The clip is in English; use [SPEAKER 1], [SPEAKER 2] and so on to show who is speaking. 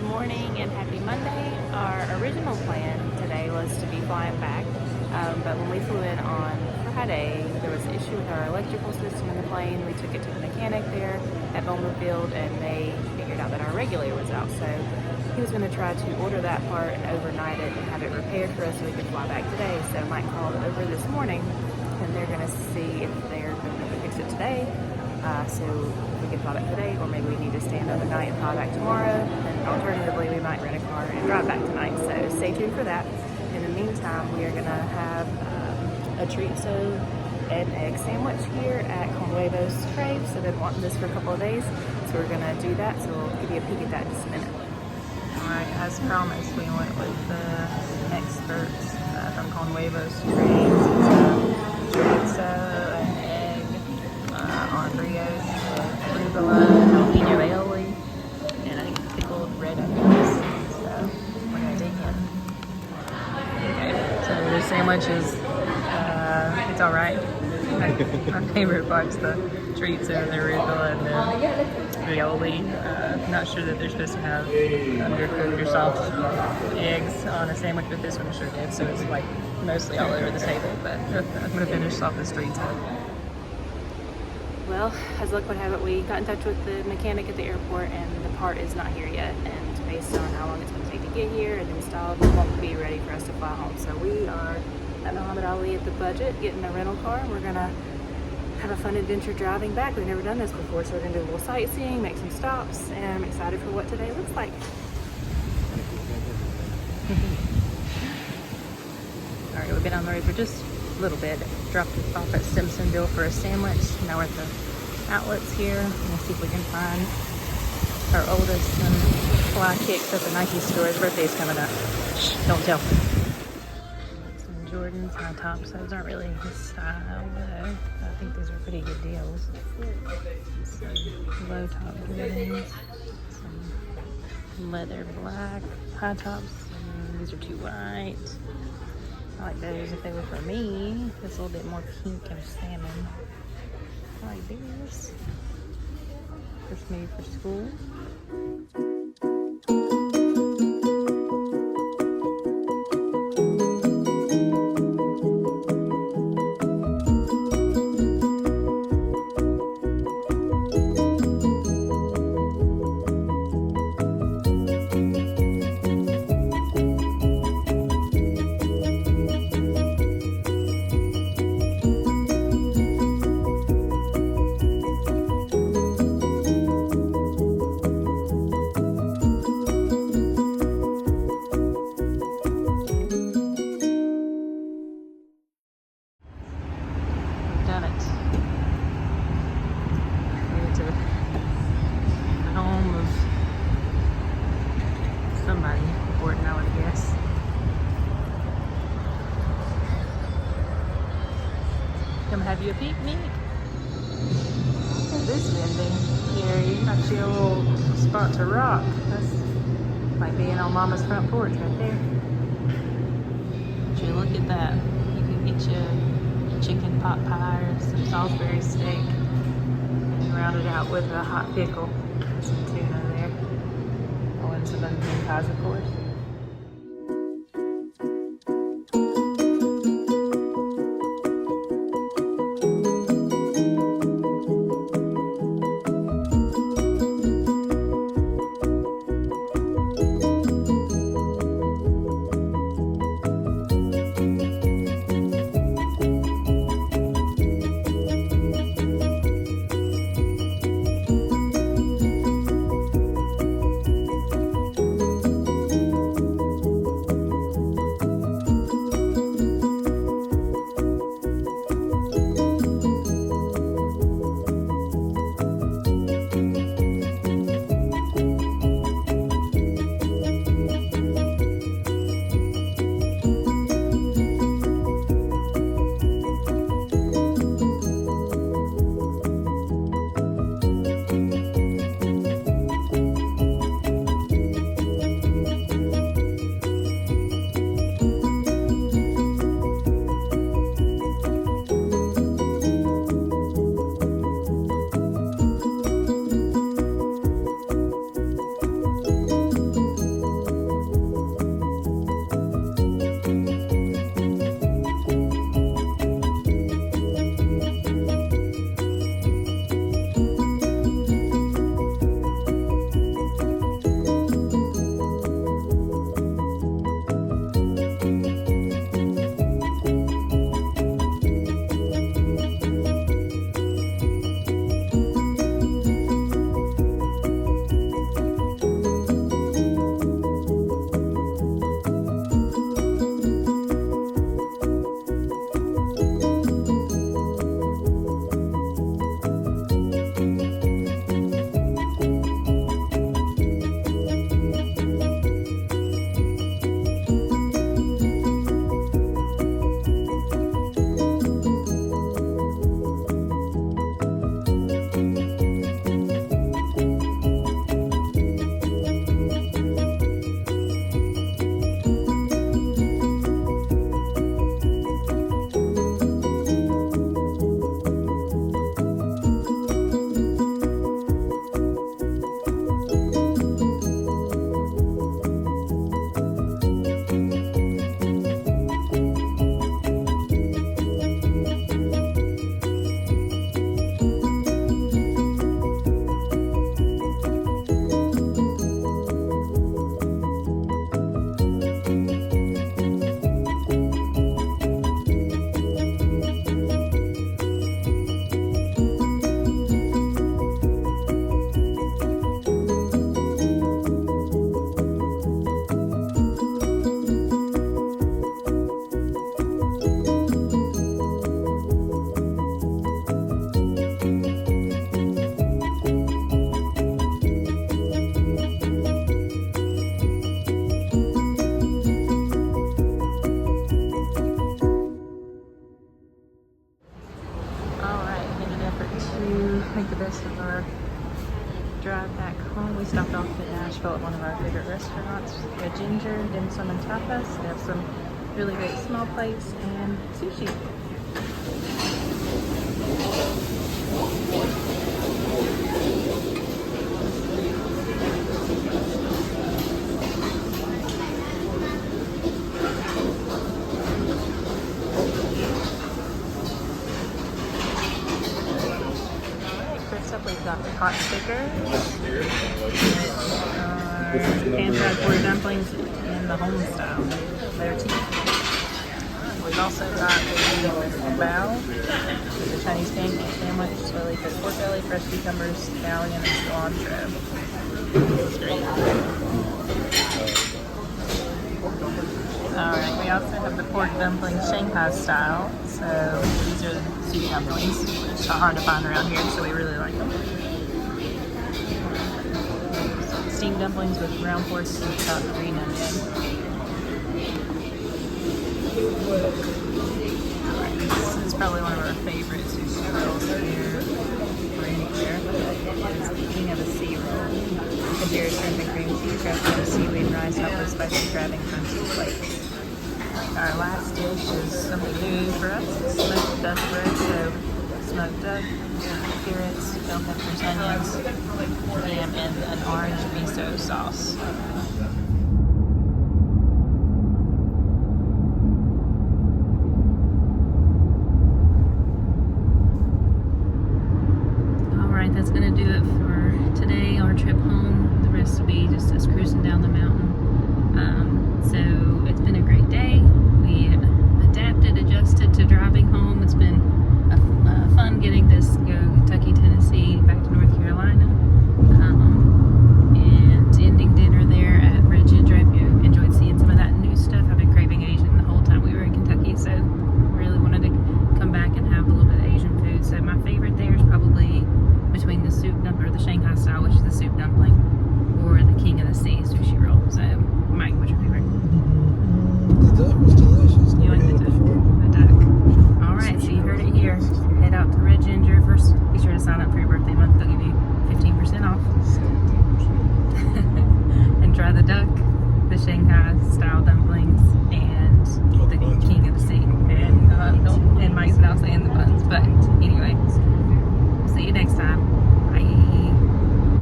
[SPEAKER 1] morning and happy Monday. Our original plan today was to be flying back, but when we flew in on Friday, there was an issue with our electrical system in the plane. We took it to the mechanic there at Bowman Field, and they figured out that our regulator was out. So he was going to try to order that part and overnight it and have it repaired for us so we could fly back today. So Mike called over this morning, and they're going to see if they're going to fix it today. So we can fly back today, or maybe we need to stay another night and fly back tomorrow. And alternatively, we might rent a car and drive back tonight. So stay tuned for that. In the meantime, we are going to have a chorizo and egg sandwich here at Con Huevos Crave. So they've been wanting this for a couple of days. So we're going to do that. So we'll give you a peek at that in just a minute. All right, as promised, we went with the experts from Con Huevos Crave. Chorizo and egg on brioche with arugula, jalapeno aioli, and I think pickled red onions. So we're gonna dig in. Okay, so this sandwich is it's all right. My favorite part's the chorizo and the arugula and the aioli. Not sure that they're supposed to have undercooked or soft eggs on a sandwich, but this one sure did. So it's like mostly all over the table. But I'm gonna finish off the chorizo. Well, as luck would have it, we got in touch with the mechanic at the airport, and the part is not here yet. And based on how long it's going to take to get here and installed, it won't be ready for us to fly home. So we are at Muhammad Ali at the Budget, getting a rental car. We're going to have a fun adventure driving back. We've never done this before, so we're going to do a little sightseeing, make some stops, and I'm excited for what today looks like. All right, we've been on the road for just a little bit. Dropped off at Simpsonville for a sandwich. Now we're at the outlets here. Let's see if we can find our oldest son, Fly Kicks at the Nike store. His birthday's coming up. Shh, don't tell. Some Jordans, high tops. Those aren't really his style, though. I think these are pretty good deals. Some low top Jordans, some leather black high tops. And these are too white. I like those if they were for me. It's a little bit more pink and salmon. I like these. Just maybe for school. Done it. Made it to the home of somebody important, I would guess. Come have you a picnic. Look at this vending here. You got your little spot to rock. That's like being on Mama's front porch right there. Would you look at that? You can get you chicken pot pie or some Salisbury steak and round it out with a hot pickle and some tuna there. Oh, and some onion pies, of course. home, we stopped off in Nashville at one of our favorite restaurants. We had ginger, dim sum, and tapas. They have some really great small plates and sushi. First up, we've got hot stickers. Pan-fried pork dumplings in the home style. They're cheap. We've also got a bao, which is a Chinese pancake sandwich, slowly cooked pork belly, fresh cucumbers, scallion, and cilantro. This is great. Alright, we also have the pork dumplings Shanghai style. So these are soup dumplings, which are hard to find around here, so we really like them. Steamed dumplings with ground pork and chopped green onion. Alright, this is probably one of our favorite sushi rolls here. Right there. It's the king of a sea roll. Consider shrimp and cream cheese, wrapped in seaweed and rice, topped with spicy crab and crunchy flakes. Our last dish is something new for us. It's smoked duck bread, so smoked duck, carrots, bell peppers, onions, ham, and an orange miso sauce.